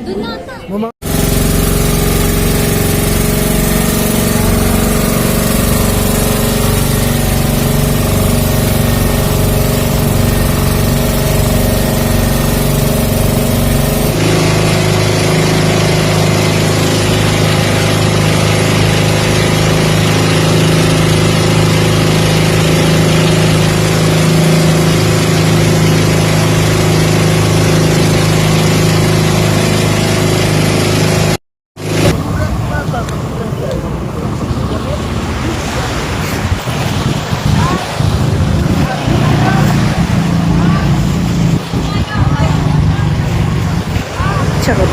Mama. Charot.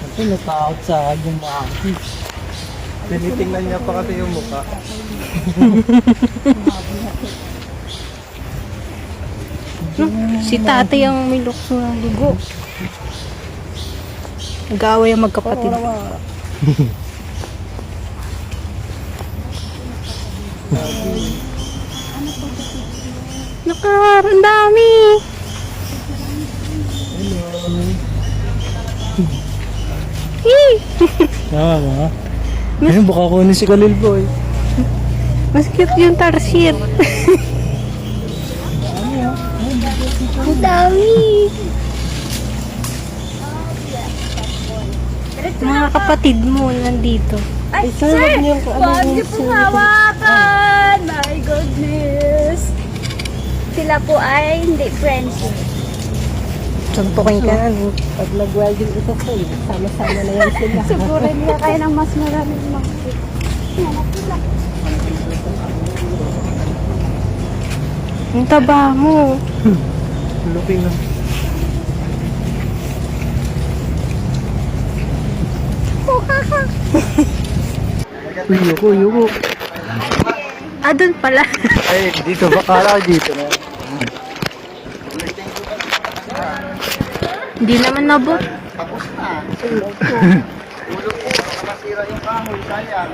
Ito, natakot sa yung maaki. Tinitingnan niya pa kasi yung mukha. Si tatay ang may lukso ng dugo. Nag-aaway ang magkapatid. Nakar, ang dami. Tama ba? Ayun, baka kunin si Khalil Boy. Mas cute yung tarsier. Ang dami. Mga kapatid mo nandito. Ay, sir! Huwag niyo pong hawakan! My goodness! Sila po ay hindi friendship. Suntukin ka na. Pag nag-welding ito po, sama-sama na yan sila. Sigurin niya kayo ng mas maraming makikita. Yan, sila. Ang taba mo. Lupin na. Yuko, yuko. Ah, dun pala. Ay, dito ba? Kala dito na. Hindi naman nabot. Tapos na. Ulo ko, nakasira yung kahoy, sayang.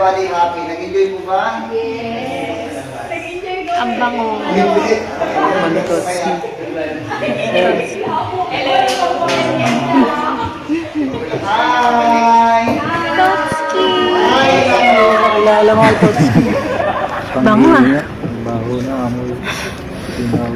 everybody happy. Nag-enjoy po ba? Ang bango. Malikot. Hi! Totski! Hi! Kilala mo ito. Bango ah. Baho na amoy. Tinaw.